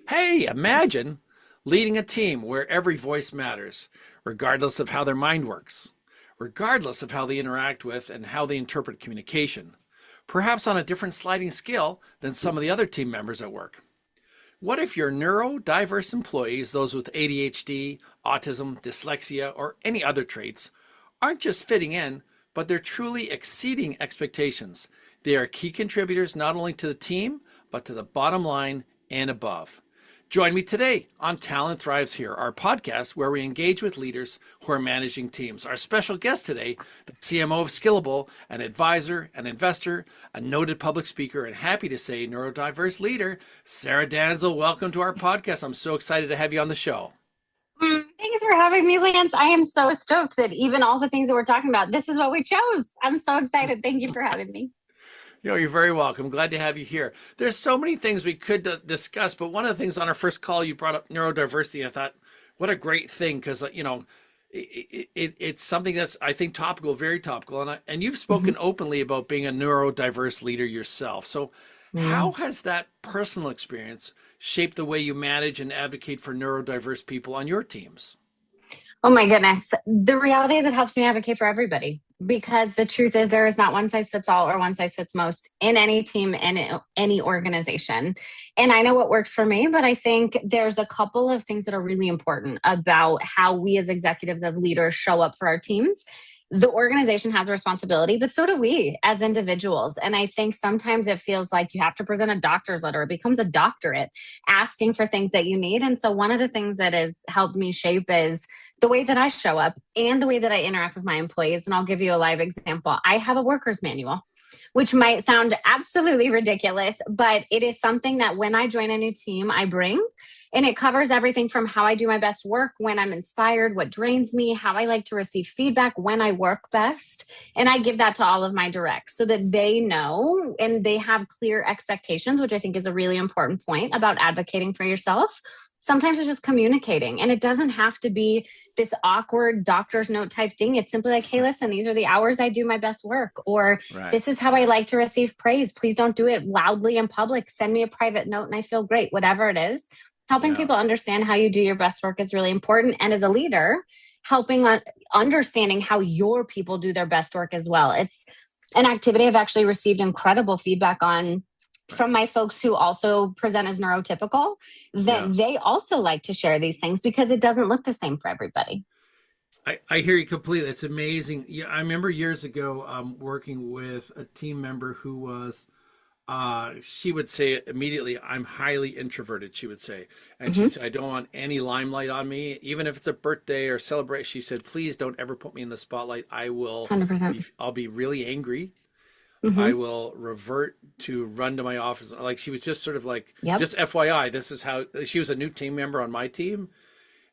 Hey, imagine leading a team where every voice matters, regardless of how their mind works, regardless of how they interact with and how they interpret communication, perhaps on a different sliding scale than some of the other team members at work. What if your neurodiverse employees, those with ADHD, autism, dyslexia, or any other traits, aren't just fitting in, but they're truly exceeding expectations? They are key contributors not only to the team, but to the bottom line and above. Join me today on Talent Thrives Here, our podcast where we engage with leaders who are managing teams. Our special guest today, the CMO of Skillable, an advisor, an investor, a noted public speaker, and happy to say neurodiverse leader, Noe-Danzl. Welcome to our podcast. I'm so excited to have you on the show. Thanks for having me, Lance. I am so stoked that even all the things that we're talking about, this is what we chose. I'm so excited. Thank you for having me. You're very welcome. Glad to have you here. There's so many things we could discuss, but one of the things on our first call, you brought up neurodiversity, and I thought, what a great thing, because it's something that's, I think, topical, very topical, and you've spoken openly about being a neurodiverse leader yourself. So, how has that personal experience shaped the way you manage and advocate for neurodiverse people on your teams? Oh my goodness. The reality is it helps me advocate for everybody, because the truth is there is not one size fits all or one size fits most in any team and in any organization. And I know what works for me, but I think there's a couple of things that are really important about how we as executives and leaders show up for our teams. The organization has a responsibility, but so do we as individuals. And I think sometimes it feels like you have to present a doctor's letter. It becomes a doctorate asking for things that you need. And so one of the things that has helped me shape is the way that I show up and the way that I interact with my employees. And I'll give you a live example. I have a worker's manual, which might sound absolutely ridiculous, but it is something that when I join a new team, I bring. And it covers everything from how I do my best work, when I'm inspired, what drains me, how I like to receive feedback, when I work best. And I give that to all of my directs so that they know and they have clear expectations, which I think is a really important point about advocating for yourself. Sometimes it's just communicating, and it doesn't have to be this awkward doctor's note type thing. It's simply like, hey, listen, these are the hours I do my best work, or this is how I like to receive praise. Please don't do it loudly in public. Send me a private note and I feel great, whatever it is. Helping people understand how you do your best work is really important. And as a leader, helping understanding how your people do their best work as well. It's an activity I've actually received incredible feedback on from my folks who also present as neurotypical, that they also like to share these things because it doesn't look the same for everybody. I hear you completely. It's amazing. Yeah, I remember years ago working with a team member who was, she would say immediately, I'm highly introverted, she would say. And she said, I don't want any limelight on me. Even if it's a birthday or celebration, she said, please don't ever put me in the spotlight. I will, 100%. I'll be really angry. I will revert to run to my office. Like she was just sort of like, just FYI, this is how, she was a new team member on my team.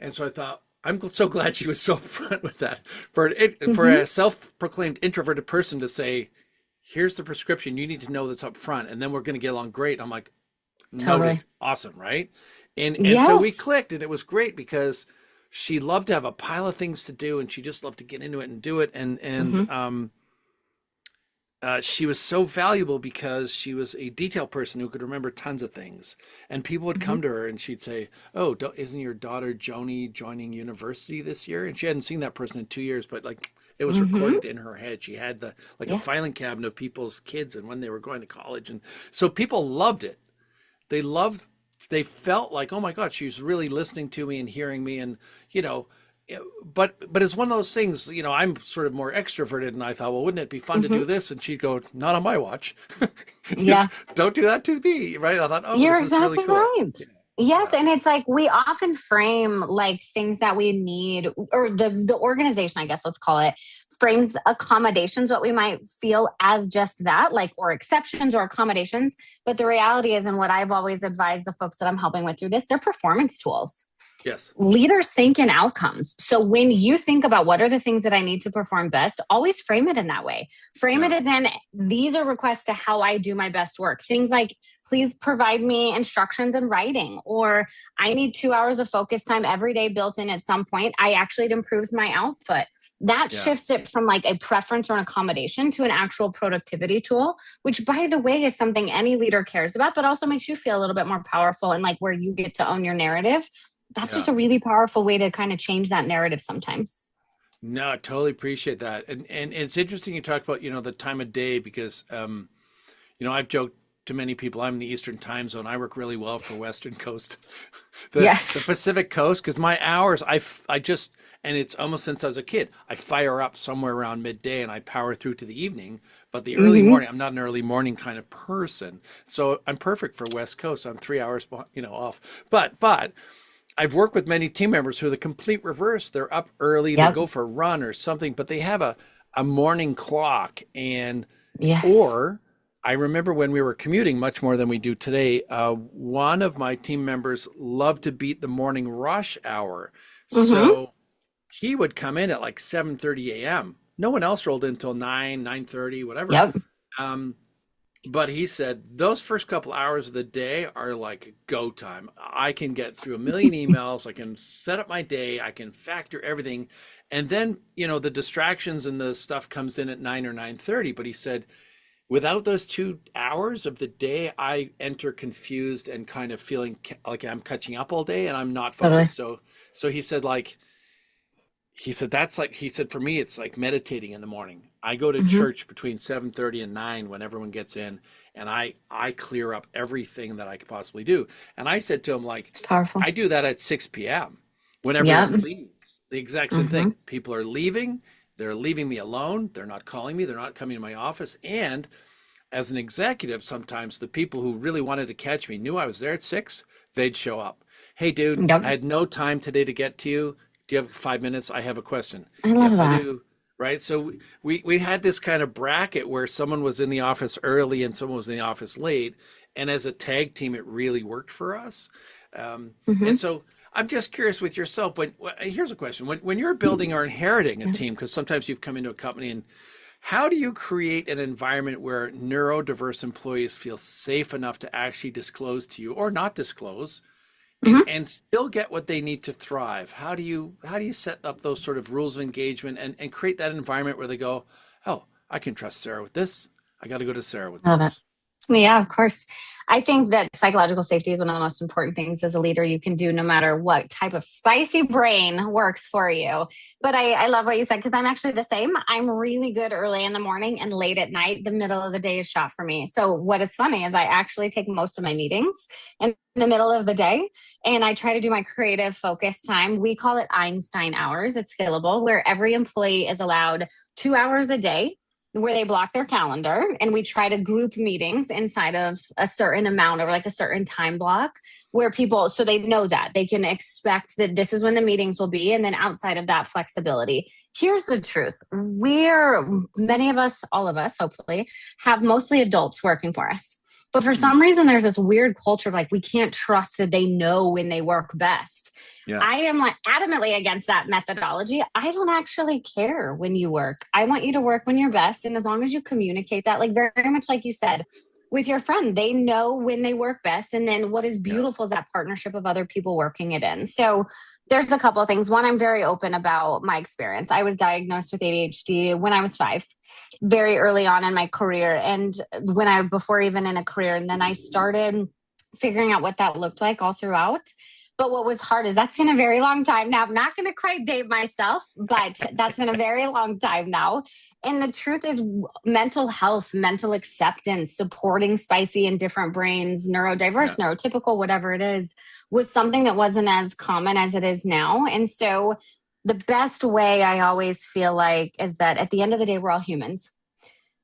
And so I thought, I'm so glad she was so upfront with that. For a self-proclaimed introverted person to say, here's the prescription, you need to know this up front, and then we're going to get along great. I'm like, noted. Awesome, right? And so we clicked, and it was great because she loved to have a pile of things to do, and she just loved to get into it and do it. And she was so valuable because she was a detail person who could remember tons of things. And people would come to her and she'd say, oh, isn't your daughter Joni joining university this year? And she hadn't seen that person in 2 years, but like it was recorded in her head. She had a filing cabinet of people's kids and when they were going to college. And so people loved it. They felt like, oh my God, she was really listening to me and hearing me. And, but it's one of those things, I'm sort of more extroverted, and I thought, well, wouldn't it be fun to do this? And she'd go, not on my watch. Don't do that to me, right? I thought, oh, you're this is really exactly cool. right. Yes. And it's like we often frame like things that we need, or the organization, I guess, let's call it, frames accommodations, what we might feel as just that, like, or exceptions or accommodations. But the reality is, and what I've always advised the folks that I'm helping with through this, they're performance tools. Yes. Leaders think in outcomes. So when you think about what are the things that I need to perform best, always frame it in that way. Frame it as in, these are requests to how I do my best work. Things like, please provide me instructions in writing, or I need 2 hours of focus time every day built in at some point. It improves my output. That shifts it from like a preference or an accommodation to an actual productivity tool, which, by the way, is something any leader cares about, but also makes you feel a little bit more powerful and like where you get to own your narrative. That's just a really powerful way to kind of change that narrative sometimes. No, I totally appreciate that. And it's interesting you talk about, the time of day because, I've joked to many people, I'm in the Eastern time zone. I work really well for Western Coast, the Pacific Coast, because my hours, and it's almost since I was a kid, I fire up somewhere around midday and I power through to the evening. But the early morning, I'm not an early morning kind of person. So I'm perfect for West Coast. I'm 3 hours, off. But I've worked with many team members who are the complete reverse. They're up early, they go for a run or something, but they have a morning clock. And, or I remember when we were commuting much more than we do today, one of my team members loved to beat the morning rush hour. So he would come in at like 7:30 a.m. No one else rolled in until 9:30, whatever. But he said those first couple hours of the day are like go time. I can get through a million emails. I can set up my day. I can factor everything. And then, the distractions and the stuff comes in at 9 or 9:30. But he said, without those 2 hours of the day, I enter confused and kind of feeling like I'm catching up all day and I'm not focused. So he said, for me, it's like meditating in the morning. I go to church between 7:30 and 9 when everyone gets in, and I clear up everything that I could possibly do. And I said to him, it's powerful. I do that at 6 p.m. when everyone leaves. The exact same thing. People are leaving. They're leaving me alone. They're not calling me. They're not coming to my office. And as an executive, sometimes the people who really wanted to catch me knew I was there at 6. They'd show up. Hey, dude, I had no time today to get to you. Do you have 5 minutes? I have a question. I love that. I do. Right. So we had this kind of bracket where someone was in the office early and someone was in the office late. And as a tag team, it really worked for us. And so I'm just curious with yourself. Here's a question. When you're building or inheriting a team, because sometimes you've come into a company, and how do you create an environment where neurodiverse employees feel safe enough to actually disclose to you or not disclose and still get what they need to thrive? How do you set up those sort of rules of engagement and create that environment where they go, oh, I can trust Sarah with this. I got to go to Sarah with this. Yeah, of course. I think that psychological safety is one of the most important things as a leader you can do, no matter what type of spicy brain works for you. But I love what you said, because I'm actually the same. I'm really good early in the morning and late at night. The middle of the day is shot for me. So what is funny is I actually take most of my meetings in the middle of the day, and I try to do my creative focus time. We call it Einstein hours at Skillable, where every employee is allowed 2 hours a day where they block their calendar, and we try to group meetings inside of a certain amount or like a certain time block where people, so they know that they can expect that this is when the meetings will be. And then outside of that, flexibility. Here's the truth. Many of us, all of us, hopefully, have mostly adults working for us. But for some reason, there's this weird culture of like, we can't trust that they know when they work best. Yeah. I am like adamantly against that methodology. I don't actually care when you work. I want you to work when you're best. And as long as you communicate that, like very much like you said, with your friend, they know when they work best. And then what is beautiful is that partnership of other people working it in. So there's a couple of things. One, I'm very open about my experience. I was diagnosed with ADHD when I was 5, very early on in my career. And before even in a career, and then I started figuring out what that looked like all throughout. But what was hard is that's been a very long time now. I'm not going to quite date myself, but that's been a very long time now. And the truth is mental health, mental acceptance, supporting spicy and different brains, neurodiverse, neurotypical, whatever it is, was something that wasn't as common as it is now. And so the best way I always feel like is that at the end of the day, we're all humans.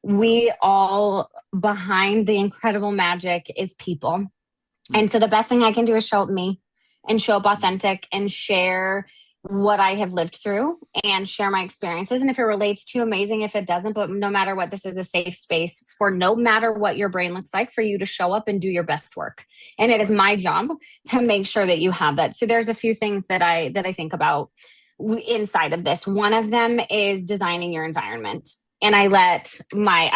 We all, behind the incredible magic is people. And so the best thing I can do is show up me and show up authentic and share what I have lived through and share my experiences. And if it relates to, amazing. If it doesn't, but no matter what, this is a safe space for no matter what your brain looks like, for you to show up and do your best work. And it is my job to make sure that you have that. So there's a few things that I think about inside of this. One of them is designing your environment. And I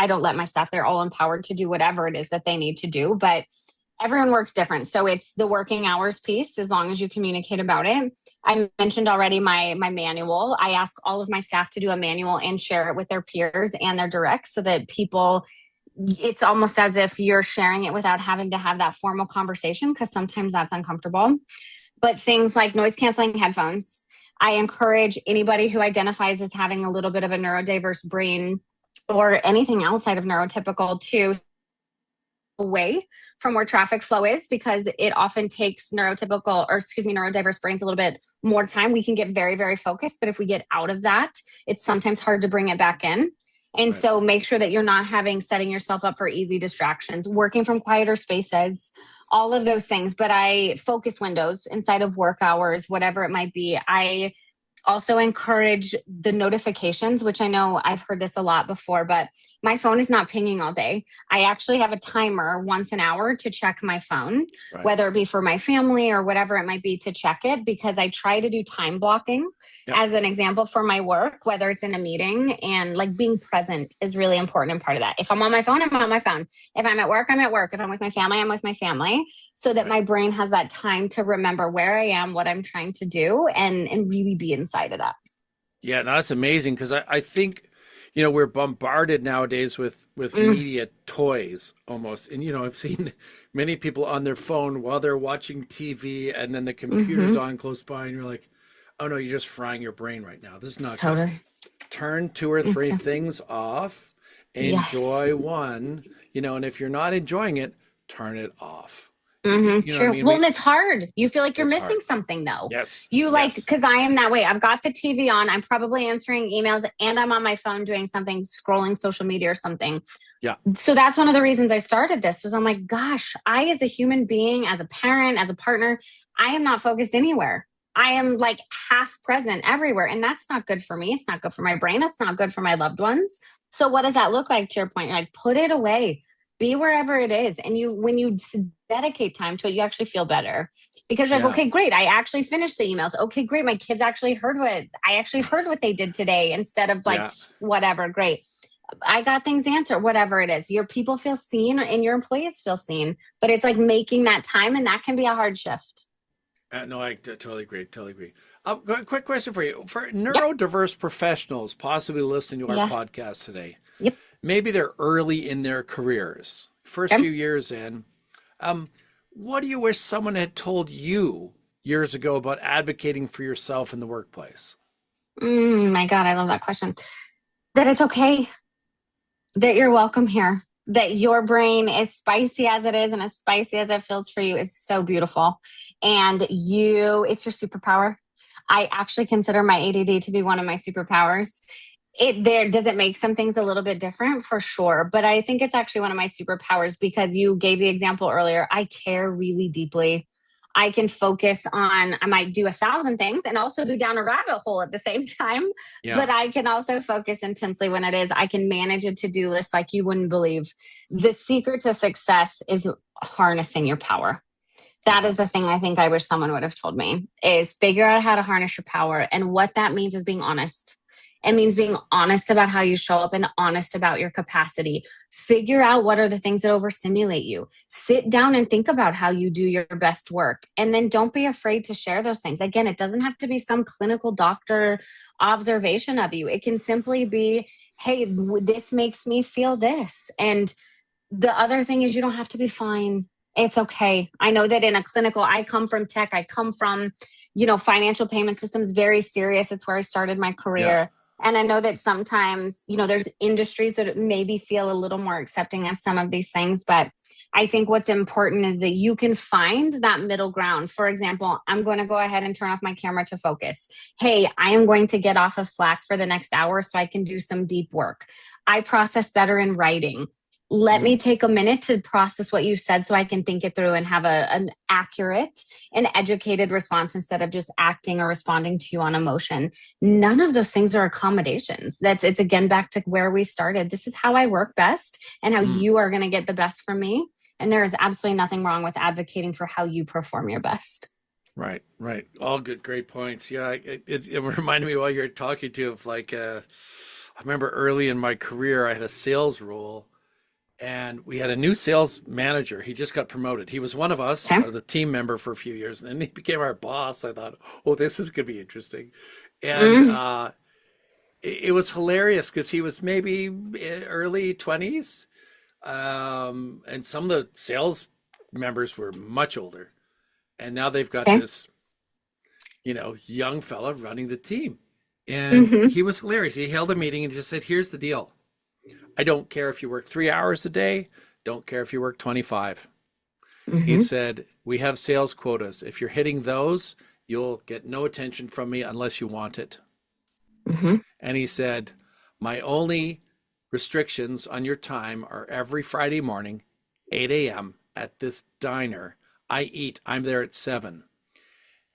don't let my staff, they're all empowered to do whatever it is that they need to do, but everyone works different. So it's the working hours piece, as long as you communicate about it. I mentioned already my manual. I ask all of my staff to do a manual and share it with their peers and their directs, so that it's almost as if you're sharing it without having to have that formal conversation, because sometimes that's uncomfortable. But things like noise canceling headphones. I encourage anybody who identifies as having a little bit of a neurodiverse brain or anything outside of neurotypical to away from where traffic flow is, because it often takes neurodiverse brains a little bit more time. We can get very, very focused, but if we get out of that, it's sometimes hard to bring it back in. And so make sure that you're not setting yourself up for easy distractions, working from quieter spaces, all of those things. But I focus windows inside of work hours, whatever it might be. I also encourage the notifications, which I know I've heard this a lot before, but my phone is not pinging all day. I actually have a timer once an hour to check my phone, whether it be for my family or whatever it might be, to check it, because I try to do time blocking as an example for my work, whether it's in a meeting, and like being present is really important and part of that. If I'm on my phone, I'm on my phone. If I'm at work, I'm at work. If I'm with my family, I'm with my family, so that my brain has that time to remember where I am, what I'm trying to do, and really be inside of that. Yeah, no, that's amazing, because I think, we're bombarded nowadays with media toys almost. And, I've seen many people on their phone while they're watching TV, and then the computer's on close by, and you're like, oh no, you're just frying your brain right now. This is not good. Turn 2 or 3 things off, enjoy one, and if you're not enjoying it, turn it off. True. I mean? Well, it's hard. You feel like you're missing something, though. Yes. Because I am that way. I've got the TV on. I'm probably answering emails, and I'm on my phone doing something, scrolling social media or something. Yeah. So that's one of the reasons I started this, was I'm like, gosh, I, as a human being, as a parent, as a partner, I am not focused anywhere. I am like half present everywhere. And that's not good for me. It's not good for my brain. That's not good for my loved ones. So what does that look like, to your point? You're like, put it away. Be wherever it is. And when you dedicate time to it, you actually feel better, because you're like, okay, great. I actually finished the emails. Okay, great. My kids actually heard what they did today, instead of like, whatever. Great. I got things answered, whatever it is. Your people feel seen and your employees feel seen, but it's like making that time, and that can be a hard shift. No, I totally agree. Quick question for you. For neurodiverse professionals possibly listening to our podcast today, maybe they're early in their careers, first few years in, what do you wish someone had told you years ago about advocating for yourself in the workplace? My God, I love that question. That it's okay, that you're welcome here, that your brain, as spicy as it is and as spicy as it feels for you, is so beautiful. And it's your superpower. I actually consider my ADD to be one of my superpowers. Does it make some things a little bit different? For sure. But I think it's actually one of my superpowers, because you gave the example earlier. I care really deeply. I can focus on, I might do 1,000 things and also be down a rabbit hole at the same time. But I can also focus intensely when it is. I can manage a to-do list like you wouldn't believe. The secret to success is harnessing your power. That is the thing I think I wish someone would have told me, is figure out how to harness your power. And what that means is being honest. It means being honest about how you show up and honest about your capacity. Figure out what are the things that overstimulate you. Sit down and think about how you do your best work. And then don't be afraid to share those things. Again, it doesn't have to be some clinical doctor observation of you. It can simply be, hey, this makes me feel this. And the other thing is, you don't have to be fine. It's okay. I know that in a clinical, I come from tech. I come from, financial payment systems, very serious. It's where I started my career. And I know that sometimes, there's industries that maybe feel a little more accepting of some of these things. But I think what's important is that you can find that middle ground. For example, I'm going to go ahead and turn off my camera to focus. Hey, I am going to get off of Slack for the next hour so I can do some deep work. I process better in writing. Let me take a minute to process what you said so I can think it through and have an accurate and educated response instead of just acting or responding to you on emotion. None of those things are accommodations. It's again back to where we started. This is how I work best and how you are going to get the best from me. And there is absolutely nothing wrong with advocating for how you perform your best. Right, right. All good, great points. Yeah, it reminded me while you're talking to of like, I remember early in my career, I had a sales role. And we had a new sales manager. He just got promoted. He was one of us, as a team member for a few years, and then he became our boss. I thought, oh, this is going to be interesting. And it was hilarious because he was maybe early 20s. And some of the sales members were much older. And now they've got this, young fella running the team. And he was hilarious. He held a meeting and just said, here's the deal. I don't care if you work 3 hours a day. Don't care if you work 25. He said, we have sales quotas. If you're hitting those, you'll get no attention from me unless you want it. And he said, my only restrictions on your time are every Friday morning, 8 a.m. at this diner. I'm there at 7.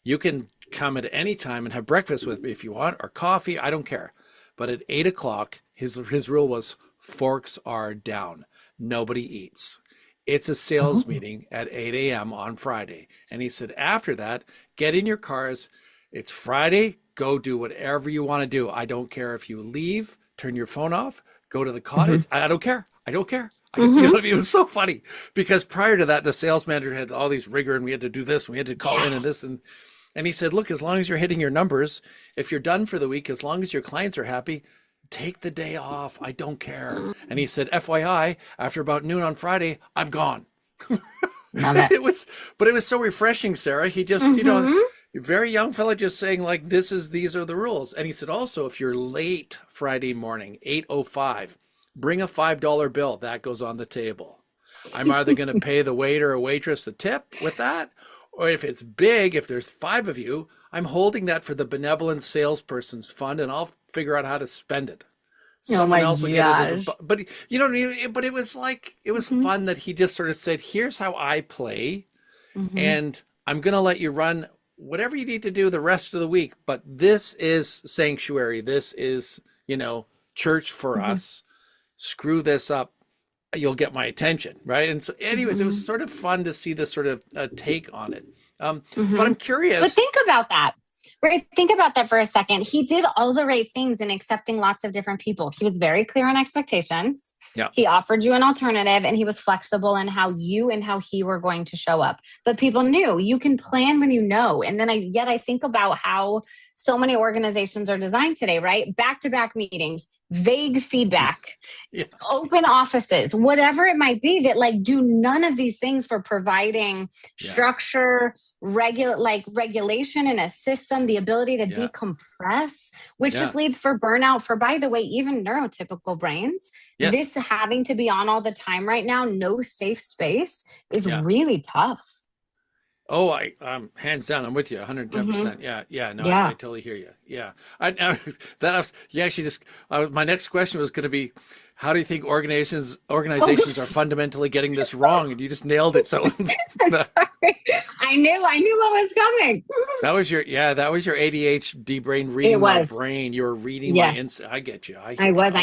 You can come at any time and have breakfast with me if you want, or coffee. I don't care. But at 8 o'clock, his rule was, forks are down. Nobody eats. It's a sales meeting at 8 a.m. on Friday. And he said, after that, get in your cars. It's Friday. Go do whatever you want to do. I don't care if you leave, turn your phone off, go to the cottage. I don't care. I don't care. You know what I mean? It was so funny because prior to that, the sales manager had all these rigor and we had to do this. And we had to call in and this. And he said, look, as long as you're hitting your numbers, if you're done for the week, as long as your clients are happy, take the day off. I don't care. And he said, FYI, after about noon on Friday, I'm gone. It was so refreshing, Sarah. He just, very young fella just saying like, these are the rules. And he said, also, if you're late Friday morning, 8:05, bring a $5 bill. That goes on the table. I'm either going to pay the waiter or waitress a tip with that, or if it's big, if there's 5 of you, I'm holding that for the benevolent salesperson's fund, and I'll figure out how to spend it. Someone else will get it. But but it was like, it was fun that he just sort of said, here's how I play, and I'm going to let you run whatever you need to do the rest of the week. But this is sanctuary. This is, church for us. Screw this up. You'll get my attention. Right. And so anyways, it was sort of fun to see this sort of take on it. But I'm curious. But think about that. Right. Think about that for a second. He did all the right things in accepting lots of different people. He was very clear on expectations. Yeah. He offered you an alternative and he was flexible in how you and how he were going to show up. But people knew you can plan when you know. And then I think about how so many organizations are designed today, right? Back-to-back meetings, vague feedback, open offices, whatever it might be that like do none of these things for providing structure, regulation in a system, the ability to decompress, which just leads for burnout for, by the way, even neurotypical brains. This having to be on all the time right now, no safe space is really tough. Oh, hands down, I'm with you 110%. I totally hear you. Yeah. My next question was going to be, how do you think organizations are fundamentally getting this wrong? And you just nailed it. So I'm sorry. I knew what was coming. That was your ADHD brain reading my brain. You were reading my insight. I get you. I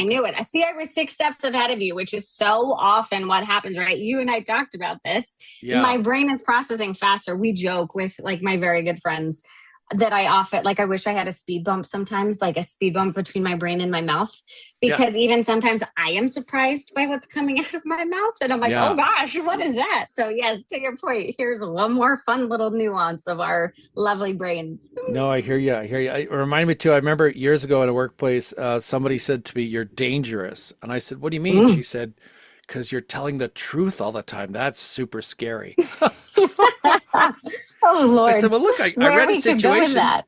knew it. See, I was 6 steps ahead of you, which is so often what happens, right? You and I talked about this. Yeah. My brain is processing faster. We joke with like my very good friends that I often, like, I wish I had a speed bump sometimes, like a speed bump between my brain and my mouth, because even sometimes I am surprised by what's coming out of my mouth. And I'm like, oh gosh, what is that? So yes, to your point, here's one more fun little nuance of our lovely brains. No, I hear you. It reminded me too, I remember years ago in a workplace, somebody said to me, you're dangerous. And I said, what do you mean? She said, because you're telling the truth all the time. That's super scary. Oh, Lord. I said, well, look, I read a situation. I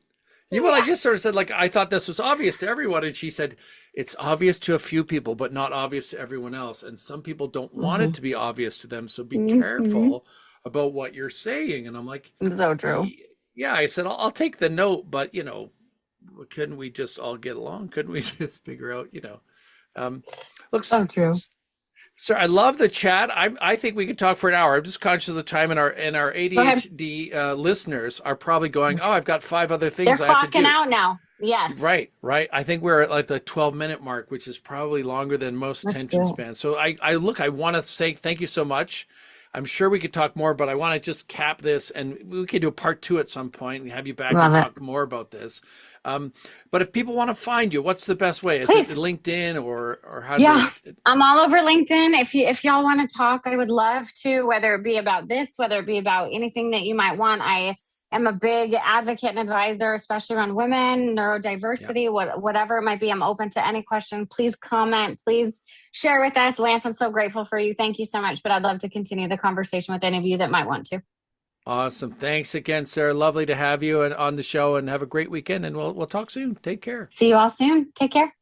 just sort of said, like, I thought this was obvious to everyone. And she said, it's obvious to a few people, but not obvious to everyone else. And some people don't want it to be obvious to them. So be careful about what you're saying. And I'm like, so true. Yeah, I said, I'll take the note, but, couldn't we just all get along? Couldn't we just figure out, look, so true. Sir, I love the chat. I think we could talk for an hour. I'm just conscious of the time, and our ADHD listeners are probably going, "Oh, I've got 5 other things They're I have to clocking do." out now. Yes. Right, right. I think we're at like the 12-minute mark, which is probably longer than most Let's attention do it. spans. So I want to say thank you so much. I'm sure we could talk more, but I want to just cap this, and we could do a part 2 at some point and have you back Love and it. talk more about this. But if people want to find you, what's the best way? Is Please. it LinkedIn or how? Yeah, I'm all over LinkedIn. If y'all want to talk, I would love to, whether it be about this, whether it be about anything that you might want. I am a big advocate and advisor, especially around women, neurodiversity, whatever it might be. I'm open to any question. Please comment. Please share with us. Lance, I'm so grateful for you. Thank you so much. But I'd love to continue the conversation with any of you that might want to. Awesome. Thanks again, Sarah. Lovely to have you on the show, and have a great weekend, and we'll talk soon. Take care. See you all soon. Take care.